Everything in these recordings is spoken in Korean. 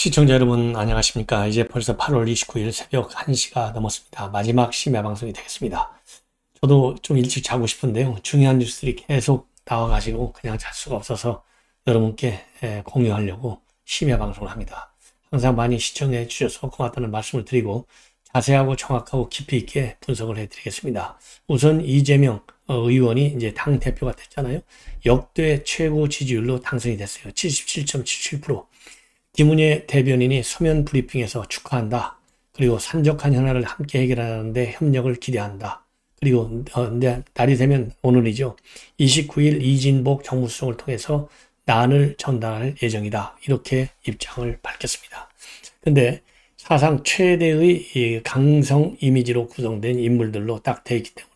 시청자 여러분 안녕하십니까. 이제 벌써 8월 29일 새벽 1시가 넘었습니다. 마지막 심야 방송이 되겠습니다. 저도 좀 일찍 자고 싶은데요. 중요한 뉴스들이 계속 나와가지고 그냥 잘 수가 없어서 여러분께 공유하려고 심야 방송을 합니다. 항상 많이 시청해 주셔서 고맙다는 말씀을 드리고 자세하고 정확하고 깊이 있게 분석을 해드리겠습니다. 우선 이재명 의원이 이제 당 대표가 됐잖아요. 역대 최고 지지율로 당선이 됐어요. 77.77%. 김은혜 대변인이 서면 브리핑에서 축하한다. 그리고 산적한 현안을 함께 해결하는데 협력을 기대한다. 그리고 날이 되면 오늘이죠. 29일 이진복 정무수석을 통해서 난을 전달할 예정이다. 이렇게 입장을 밝혔습니다. 근데 사상 최대의 강성 이미지로 구성된 인물들로 딱 돼 있기 때문에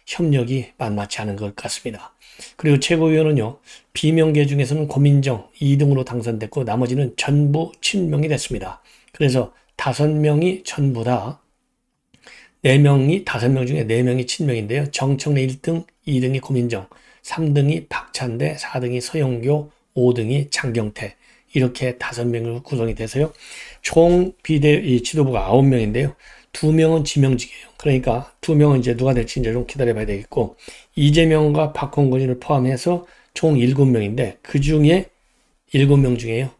협력이 만만치 않은 것 같습니다. 그리고 최고위원은요, 비명계 중에서는 고민정 2등으로 당선됐고 나머지는 전부 친명이 됐습니다. 그래서 5명이 전부 다 4명이 5명 중에 4명이 친명인데요. 정청래 1등, 2등이 고민정, 3등이 박찬대, 4등이 서영교, 5등이 장경태. 이렇게 5명으로 구성이 돼서요. 총 비대 지도부가 9명인데요. 2명은 지명직이에요. 그러니까 2명은 이제 누가 될지 이제 좀 기다려봐야 되겠고, 이재명과 박홍근을 포함해서 총 7명인데 그 중에 7명 중에요.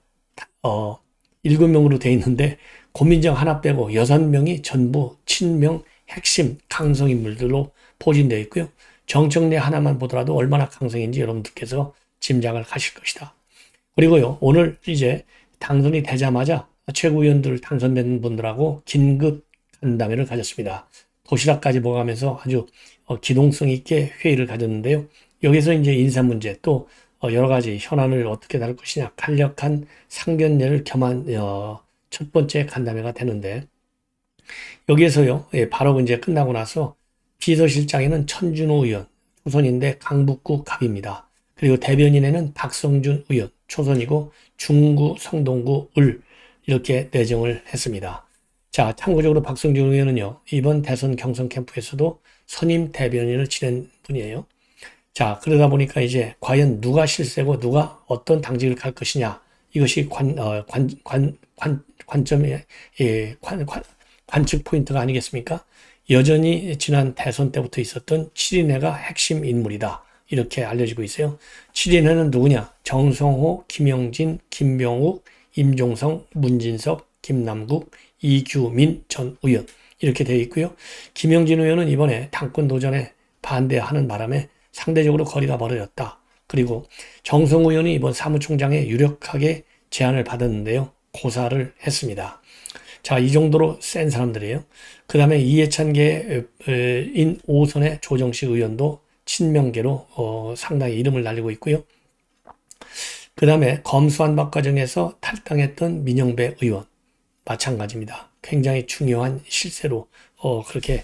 7명으로 돼 있는데 고민정 하나 빼고 6명이 전부 친명 핵심 강성 인물들로 포진되어 있고요. 정청래 하나만 보더라도 얼마나 강성인지 여러분들께서 짐작을 하실 것이다. 그리고요, 오늘 이제 당선이 되자마자 최고위원들 당선된 분들하고 긴급 간담회를 가졌습니다. 도시락까지 먹으면서 아주 기동성 있게 회의를 가졌는데요. 여기서 이제 인사 문제 또 여러 가지 현안을 어떻게 다룰 것이냐, 간략한 상견례를 겸한 첫 번째 간담회가 되는데, 여기에서요, 바로 이제 끝나고 나서 비서실장에는 천준호 의원, 초선인데 강북구 갑입니다. 그리고 대변인에는 박성준 의원, 초선이고 중구, 성동구, 을 이렇게 내정을 했습니다. 자, 참고적으로 박성준 의원은요, 이번 대선 경선 캠프에서도 선임 대변인을 지낸 분이에요. 자, 그러다 보니까 이제 과연 누가 실세고 누가 어떤 당직을 갈 것이냐, 이것이 관점의 관측 포인트가 아니겠습니까? 여전히 지난 대선 때부터 있었던 7인회가 핵심 인물이다. 이렇게 알려지고 있어요. 7인회는 누구냐? 정성호, 김영진, 김병욱, 임종성, 문진석, 김남국, 이규민 전 의원 이렇게 되어 있고요. 김영진 의원은 이번에 당권 도전에 반대하는 바람에 상대적으로 거리가 멀어졌다. 그리고 정성 의원이 이번 사무총장에 유력하게 제안을 받았는데요. 고사를 했습니다. 자, 이 정도로 센 사람들이에요. 그 다음에 이해찬계인 5선의 조정식 의원도 친명계로 상당히 이름을 날리고 있고요. 그 다음에 검수완박 과정에서 탈당했던 민영배 의원 마찬가지입니다. 굉장히 중요한 실세로 그렇게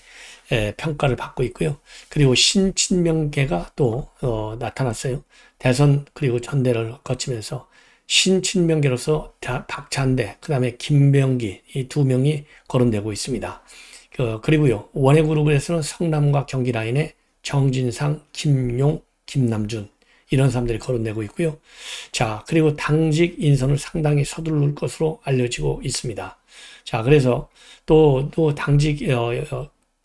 평가를 받고 있고요. 그리고 신친명계가 또 나타났어요. 대선 그리고 전대를 거치면서 신친명계로서 박찬대, 그 다음에 김병기 이 2명이 거론되고 있습니다. 그리고요, 원해그룹에서는 성남과 경기 라인에 정진상, 김용, 김남준 이런 사람들이 거론되고 있고요. 자, 그리고 당직 인선을 상당히 서두를 것으로 알려지고 있습니다. 자, 그래서 또 당직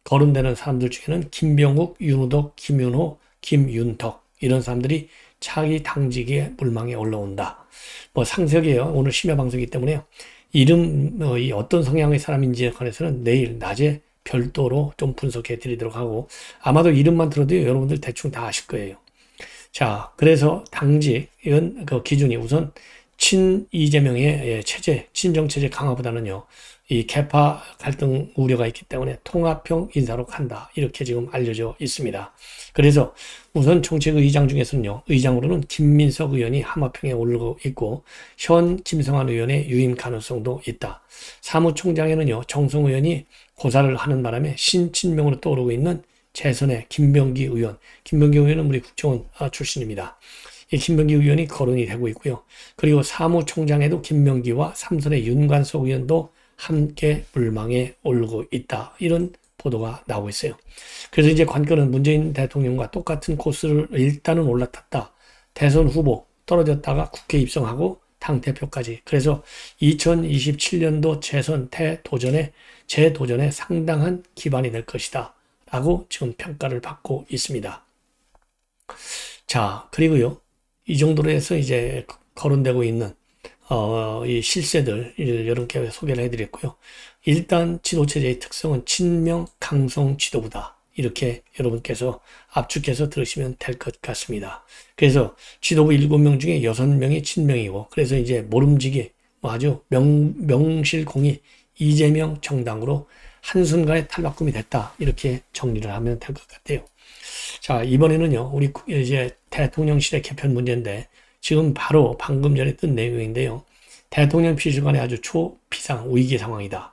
거론되는 사람들 중에는 김병욱, 윤우덕, 김윤호, 김윤덕 이런 사람들이 차기 당직의 물망에 올라온다. 뭐 상세하게요. 오늘 심야 방송이기 때문에요. 이름 어떤 성향의 사람인지에 관해서는 내일 낮에 별도로 좀 분석해 드리도록 하고, 아마도 이름만 들어도 여러분들 대충 다 아실 거예요. 자, 그래서 당직은 그 기준이 우선 이재명의 체제, 친정체제 강화보다는요, 이 계파 갈등 우려가 있기 때문에 통합형 인사로 간다. 이렇게 지금 알려져 있습니다. 그래서 우선 정책의장 중에서는요, 의장으로는 김민석 의원이 하마평에 오르고 있고, 현 김성환 의원의 유임 가능성도 있다. 사무총장에는요, 정성 의원이 고사를 하는 바람에 신친명으로 떠오르고 있는 재선의 김병기 의원. 김병기 의원은 우리 국정원 출신입니다. 이 김병기 의원이 거론이 되고 있고요. 그리고 사무총장에도 김병기와 삼선의 윤관석 의원도 함께 물망에 오르고 있다. 이런 보도가 나오고 있어요. 그래서 이제 관건은 문재인 대통령과 똑같은 코스를 일단은 올라탔다. 대선 후보 떨어졌다가 국회 입성하고 당 대표까지. 그래서 2027년도 재도전에 상당한 기반이 될 것이다 라고 지금 평가를 받고 있습니다. 자, 그리고요, 이 정도로 해서 이제 거론되고 있는 이 실세들 이렇게 소개를 해드렸고요. 일단 지도체제의 특성은 친명 강성 지도부다. 이렇게 여러분께서 압축해서 들으시면 될 것 같습니다. 그래서 지도부 7명 중에 6명이 친명이고, 그래서 이제 모름지기 아주 명실공히 이재명 정당으로 한순간에 탈바꿈이 됐다. 이렇게 정리를 하면 될 것 같아요. 자, 이번에는요, 우리 이제 대통령실의 개편 문제인데, 지금 바로 방금 전에 뜬 내용인데요. 대통령 비서관이 아주 초비상 위기 상황이다.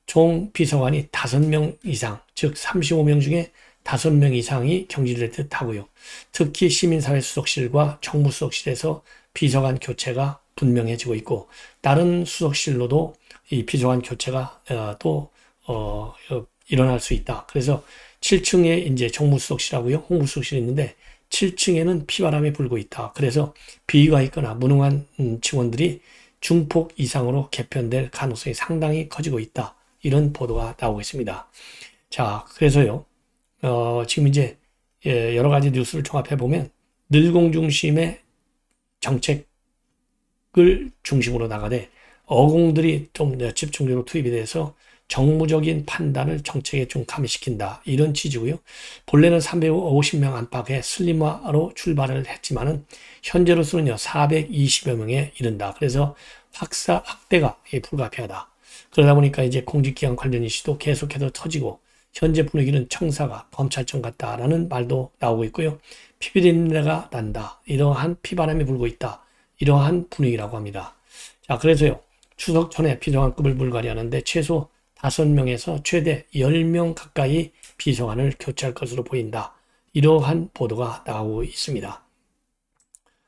총 비서관이 5명 이상, 즉 35명 중에 5명 이상이 경질될 듯 하고요. 특히 시민사회 수석실과 정무수석실에서 비서관 교체가 분명해지고 있고, 다른 수석실로도 이 비서관 교체가 일어날 수 있다. 그래서 7층에 이제 정무수석실하고요, 홍보수석실이 있는데 7층에는 피바람이 불고 있다. 그래서 비위가 있거나 무능한 직원들이 중폭 이상으로 개편될 가능성이 상당히 커지고 있다. 이런 보도가 나오고 있습니다. 자, 그래서요, 지금 이제 여러 가지 뉴스를 종합해 보면 늘공 중심의 정책을 중심으로 나가되 어공들이 좀 집중적으로 투입이 돼서 정무적인 판단을 정책에 좀 가미시킨다. 이런 취지고요. 본래는 350명 안팎의 슬림화로 출발을 했지만은 현재로서는요 420여 명에 이른다. 그래서 확대가 불가피하다. 그러다 보니까 이제 공직기관 관련 이슈도 계속해서 터지고 현재 분위기는 청사가 검찰청 같다라는 말도 나오고 있고요. 피비린내가 난다. 이러한 피바람이 불고 있다. 이러한 분위기라고 합니다. 자, 그래서요. 추석 전에 비서관급을 불가리하는데 최소 5명에서 최대 10명 가까이 비서관을 교체할 것으로 보인다. 이러한 보도가 나오고 있습니다.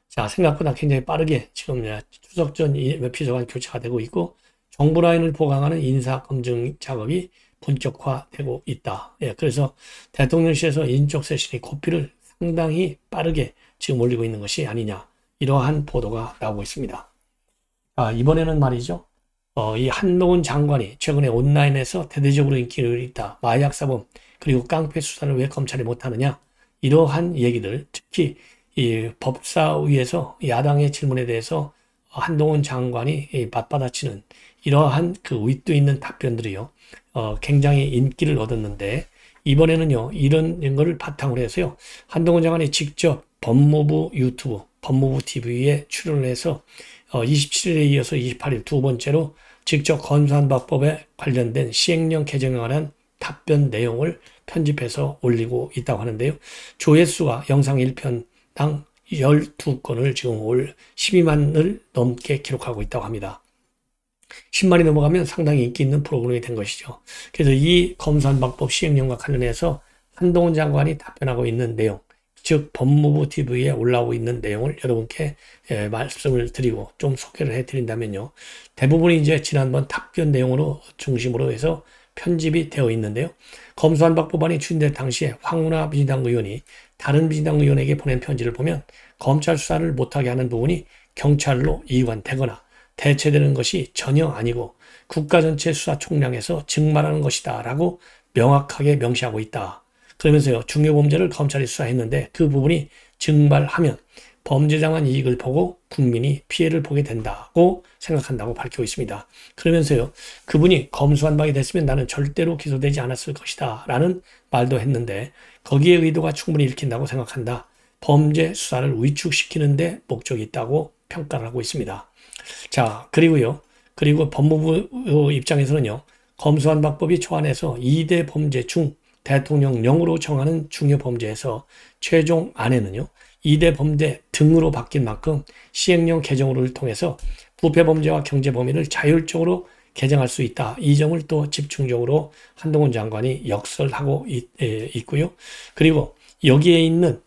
자, 생각보다 굉장히 빠르게 지금 추석 전 비서관 교체가 되고 있고 정부 라인을 보강하는 인사검증 작업이 본격화되고 있다. 예, 그래서 대통령실에서 인적 쇄신의 고삐를 상당히 빠르게 지금 올리고 있는 것이 아니냐. 이러한 보도가 나오고 있습니다. 이번에는 말이죠. 이 한동훈 장관이 최근에 온라인에서 대대적으로 인기를 있다. 마약사범 그리고 깡패 수사를 왜 검찰이 못하느냐. 이러한 얘기들, 특히 이 법사위에서 야당의 질문에 대해서 한동훈 장관이 맞받아치는 이러한 그 윗도 있는 답변들이요. 굉장히 인기를 얻었는데 이번에는요. 이런 거를 바탕으로 해서요. 한동훈 장관이 직접 법무부 유튜브, 법무부 TV에 출연을 해서 27일에 이어서 28일 두 번째로 직접 검수완박법에 관련된 시행령 개정에 관한 답변 내용을 편집해서 올리고 있다고 하는데요. 조회수가 영상 1편당 12건을 지금 올 12만을 넘게 기록하고 있다고 합니다. 10만이 넘어가면 상당히 인기 있는 프로그램이 된 것이죠. 그래서 이 검수완박법 시행령과 관련해서 한동훈 장관이 답변하고 있는 내용, 즉 법무부 TV에 올라오고 있는 내용을 여러분께 말씀을 드리고 좀 소개를 해드린다면요. 대부분이 이제 지난번 답변 내용으로 중심으로 해서 편집이 되어 있는데요. 검수완박법안이 추진될 당시에 황운하 민주당 의원이 다른 민주당 의원에게 보낸 편지를 보면 검찰 수사를 못하게 하는 부분이 경찰로 이관되거나 대체되는 것이 전혀 아니고 국가 전체 수사 총량에서 증말하는 것이다 라고 명확하게 명시하고 있다. 그러면서요. 중요 범죄를 검찰이 수사했는데 그 부분이 증발하면 범죄자만 이익을 보고 국민이 피해를 보게 된다고 생각한다고 밝히고 있습니다. 그러면서요. 그분이 검수완박이 됐으면 나는 절대로 기소되지 않았을 것이다 라는 말도 했는데 거기에 의도가 충분히 읽힌다고 생각한다. 범죄 수사를 위축시키는 데 목적이 있다고 평가를 하고 있습니다. 자, 그리고 법무부 입장에서는요. 검수완박법이 초안에서 2대 범죄 중 대통령령으로 정하는 중요 범죄에서 최종 안에는요. 2대 범죄 등으로 바뀐 만큼 시행령 개정을 통해서 부패 범죄와 경제 범위를 자율적으로 개정할 수 있다. 이 점을 또 집중적으로 한동훈 장관이 역설하고 있고요. 그리고 여기에 있는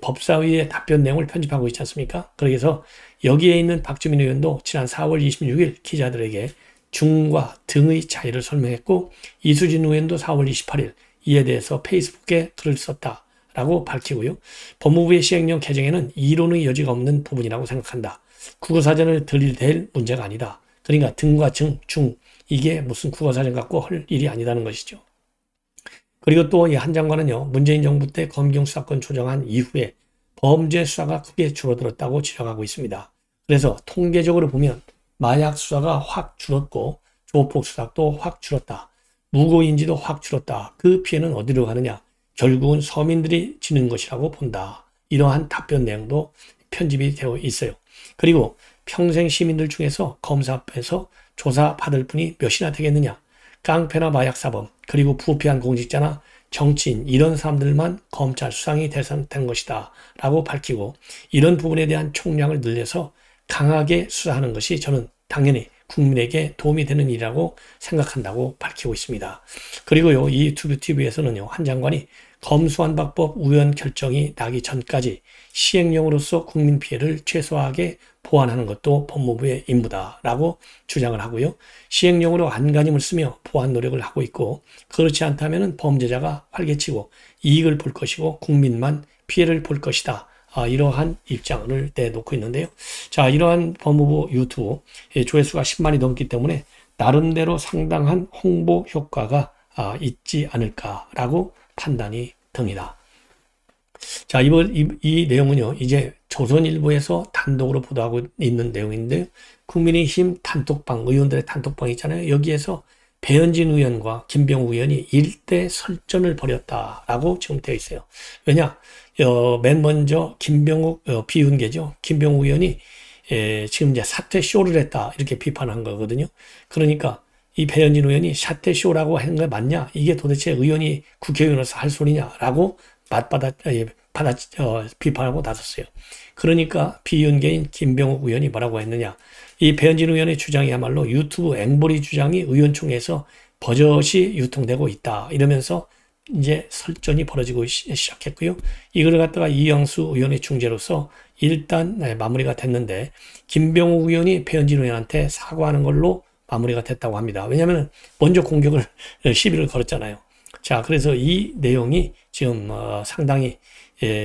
법사위의 답변 내용을 편집하고 있지 않습니까? 그래서 여기에 있는 박주민 의원도 지난 4월 26일 기자들에게 중과 등의 차이를 설명했고 이수진 의원도 4월 28일 이에 대해서 페이스북에 글을 썼다라고 밝히고요. 법무부의 시행령 개정에는 이론의 여지가 없는 부분이라고 생각한다. 국어사전을 들이댈 문제가 아니다. 그러니까 등과 중 이게 무슨 국어사전 갖고 할 일이 아니다는 것이죠. 그리고 또 이 한 장관은요. 문재인 정부 때 검경 수사권 조정한 이후에 범죄 수사가 크게 줄어들었다고 지적하고 있습니다. 그래서 통계적으로 보면 마약 수사가 확 줄었고 조폭 수사도 확 줄었다. 무고인지도 확 줄었다. 그 피해는 어디로 가느냐? 결국은 서민들이 지는 것이라고 본다. 이러한 답변 내용도 편집이 되어 있어요. 그리고 평생 시민들 중에서 검사 앞에서 조사받을 분이 몇이나 되겠느냐? 깡패나 마약사범, 그리고 부패한 공직자나 정치인 이런 사람들만 검찰 수상이 대상된 것이다 라고 밝히고 이런 부분에 대한 총량을 늘려서 강하게 수사하는 것이 저는 당연히 국민에게 도움이 되는 일이라고 생각한다고 밝히고 있습니다. 그리고요, 이 유튜브 TV에서는요, 한 장관이 검수완박법 우연 결정이 나기 전까지 시행령으로서 국민 피해를 최소화하게 보완하는 것도 법무부의 임무다라고 주장을 하고요. 시행령으로 안간힘을 쓰며 보완 노력을 하고 있고 그렇지 않다면 범죄자가 활개치고 이익을 볼 것이고 국민만 피해를 볼 것이다. 이러한 입장을 내놓고 있는데요. 자, 이러한 법무부 유튜브 조회수가 10만이 넘기 때문에 나름대로 상당한 홍보 효과가 있지 않을까라고 판단이 듭니다. 자, 이 내용은요, 이제 조선일보에서 단독으로 보도하고 있는 내용인데요. 국민의힘 단톡방, 의원들의 단톡방 있잖아요. 여기에서 배현진 의원과 김병욱 의원이 일대 설전을 벌였다라고 지금 되어 있어요. 왜냐? 맨 먼저 김병욱 비운계죠. 김병욱 의원이 지금 이제 사퇴 쇼를 했다 이렇게 비판한 거거든요. 그러니까 이 배현진 의원이 사퇴 쇼라고 하는 거 맞냐? 이게 도대체 의원이 국회의원으로서 할 소리냐라고 비판하고 나섰어요. 그러니까 비윤계인 김병욱 의원이 뭐라고 했느냐? 이 배현진 의원의 주장이야말로 유튜브 앵벌이 주장이 의원총회에서 버젓이 유통되고 있다. 이러면서 이제 설전이 벌어지고 시작했고요. 이걸 갖다가 이영수 의원의 중재로서 일단 마무리가 됐는데 김병욱 의원이 배현진 의원한테 사과하는 걸로 마무리가 됐다고 합니다. 왜냐하면 먼저 공격을 시비를 걸었잖아요. 자, 그래서 이 내용이 지금 상당히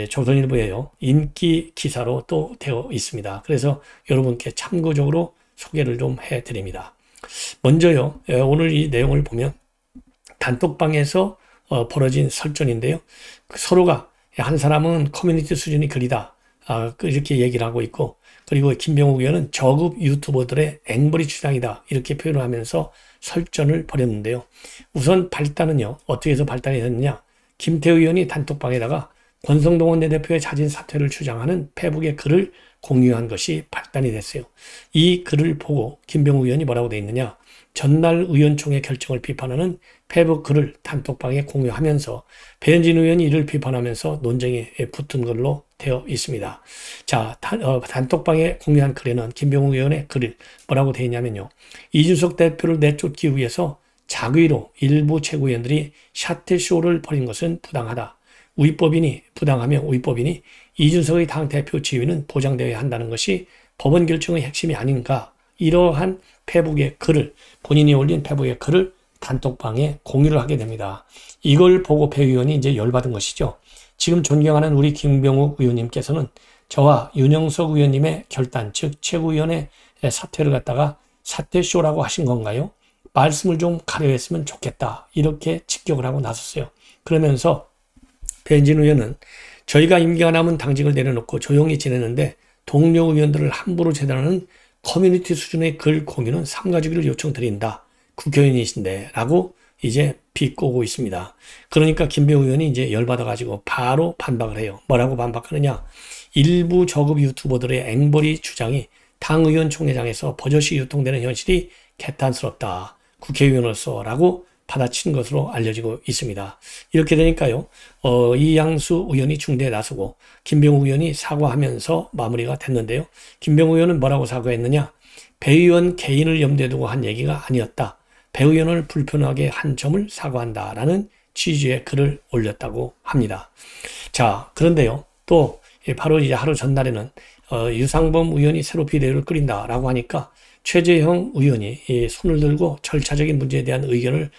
조선일보에요. 인기 기사로 또 되어 있습니다. 그래서 여러분께 참고적으로 소개를 좀 해드립니다. 먼저요. 오늘 이 내용을 보면 단톡방에서 벌어진 설전인데요. 서로가 한 사람은 커뮤니티 수준이 그리다. 이렇게 얘기를 하고 있고 그리고 김병욱 의원은 저급 유튜버들의 앵벌이 주장이다. 이렇게 표현을 하면서 설전을 벌였는데요. 우선 발단은요. 어떻게 해서 발단이 됐느냐. 김태우 의원이 단톡방에다가 권성동 원내대표의 자진 사퇴를 주장하는 페북의 글을 공유한 것이 발단이 됐어요. 이 글을 보고 김병욱 의원이 뭐라고 돼 있느냐. 전날 의원총회 결정을 비판하는 페북 글을 단톡방에 공유하면서 배현진 의원이 이를 비판하면서 논쟁에 붙은 걸로 되어 있습니다. 자, 단톡방에 공유한 글에는 김병욱 의원의 글을 뭐라고 되어 있냐면요. 이준석 대표를 내쫓기 위해서 자의로 일부 최고위원들이 샤트쇼를 벌인 것은 부당하다. 부당하며 우위법이니 이준석의 당대표 지위는 보장되어야 한다는 것이 법원 결정의 핵심이 아닌가. 이러한 페북의 글을 본인이 올린 페북의 글을 단톡방에 공유를 하게 됩니다. 이걸 보고 배 의원이 이제 열받은 것이죠. 지금 존경하는 우리 김병욱 의원님께서는 저와 윤영석 의원님의 결단, 즉 최고위원의 사퇴를 갖다가 사퇴쇼라고 하신 건가요? 말씀을 좀 가려했으면 좋겠다. 이렇게 직격을 하고 나섰어요. 그러면서 배현진 의원은 저희가 임기가 남은 당직을 내려놓고 조용히 지내는데 동료 의원들을 함부로 재단하는 커뮤니티 수준의 글 공유는 삼가주기를 요청드린다. 국회의원이신데 라고 이제 비꼬고 있습니다. 그러니까 김병욱 의원이 이제 열받아가지고 바로 반박을 해요. 뭐라고 반박하느냐. 일부 저급 유튜버들의 앵벌이 주장이 당의원총회장에서 버젓이 유통되는 현실이 개탄스럽다. 국회의원으로서 라고 받아친 것으로 알려지고 있습니다. 이렇게 되니까요. 이양수 의원이 중대에 나서고 김병욱 의원이 사과하면서 마무리가 됐는데요. 김병욱 의원은 뭐라고 사과했느냐. 배 의원 개인을 염두에 두고 한 얘기가 아니었다. 배 의원을 불편하게 한 점을 사과한다라는 취지의 글을 올렸다고 합니다. 자, 그런데요. 또 바로 이제 하루 전날에는 유상범 의원이 새로 비대위를 끓인다라고 하니까 최재형 의원이 손을 들고 절차적인 문제에 대한 의견을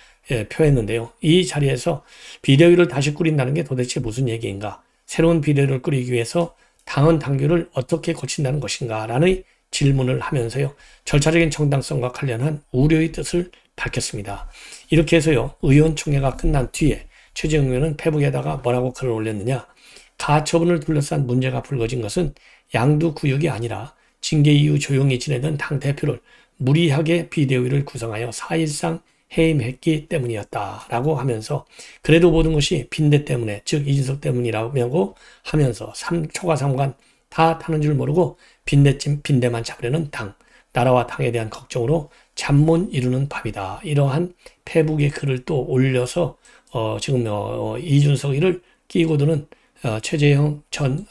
표했는데요. 이 자리에서 비대위를 다시 꾸린다는 게 도대체 무슨 얘기인가? 새로운 비대위를 꾸리기 위해서 당헌 당규를 어떻게 고친다는 것인가? 라는 질문을 하면서요. 절차적인 정당성과 관련한 우려의 뜻을 밝혔습니다. 이렇게 해서요. 의원총회가 끝난 뒤에 최재형 의원은 페북에다가 뭐라고 글을 올렸느냐. 가처분을 둘러싼 문제가 불거진 것은 양두구역이 아니라 징계 이후 조용히 지내던 당대표를 무리하게 비대위를 구성하여 사실상 해임했기 때문이었다라고 하면서 그래도 모든 것이 빈대 때문에 즉 이준석 때문이라고 하면서 초과 3관 다 타는 줄 모르고 빈대만 잡으려는 당 나라와 당에 대한 걱정으로 잠 못 이루는 밤이다. 이러한 페북의 글을 또 올려서 지금 이준석이를 끼고 드는 최재형 전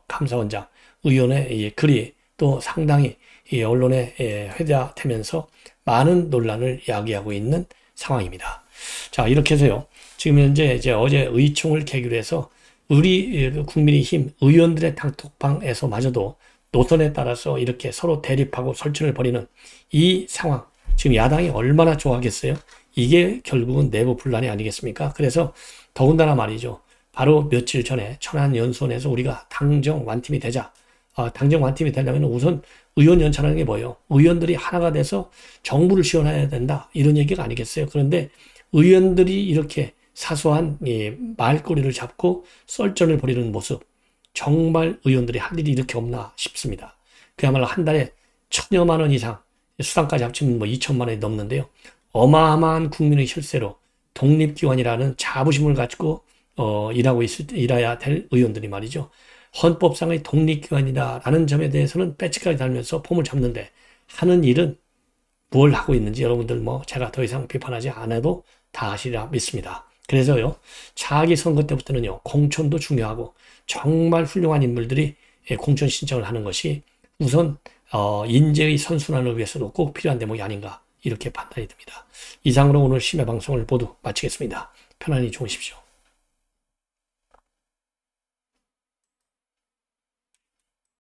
감사원장 의원의 이 글이 또 상당히 이 언론에 회자되면서 많은 논란을 야기하고 있는 상황입니다. 자, 이렇게 해서요. 지금 현재 이제 어제 의총을 계기로 해서 우리 국민의힘 의원들의 단톡방에서마저도 노선에 따라서 이렇게 서로 대립하고 설전을 벌이는 이 상황. 지금 야당이 얼마나 좋아하겠어요? 이게 결국은 내부 분란이 아니겠습니까? 그래서 더군다나 말이죠. 바로 며칠 전에 천안연수원에서 우리가 당정 완팀이 되자. 당정 완팀이 되려면 우선 의원 연찬하는 게 뭐예요? 의원들이 하나가 돼서 정부를 지원해야 된다. 이런 얘기가 아니겠어요? 그런데 의원들이 이렇게 사소한 말꼬리를 잡고 썰전을 벌이는 모습. 정말 의원들이 할 일이 이렇게 없나 싶습니다. 그야말로 한 달에 1,000여만 원 이상, 수당까지 합치면 2천만 원이 넘는데요. 어마어마한 국민의 혈세로 독립기관이라는 자부심을 가지고 일해야 될 의원들이 말이죠. 헌법상의 독립기관이다라는 점에 대해서는 배치까지 달면서 폼을 잡는데 하는 일은 뭘 하고 있는지 여러분들 제가 더 이상 비판하지 않아도 다 아시리라 믿습니다. 그래서요. 차기 선거 때부터는요. 공천도 중요하고 정말 훌륭한 인물들이 공천 신청을 하는 것이 우선 인재의 선순환을 위해서도 꼭 필요한 대목이 아닌가 이렇게 판단이 듭니다. 이상으로 오늘 심야 방송을 모두 마치겠습니다. 편안히 주무십시오.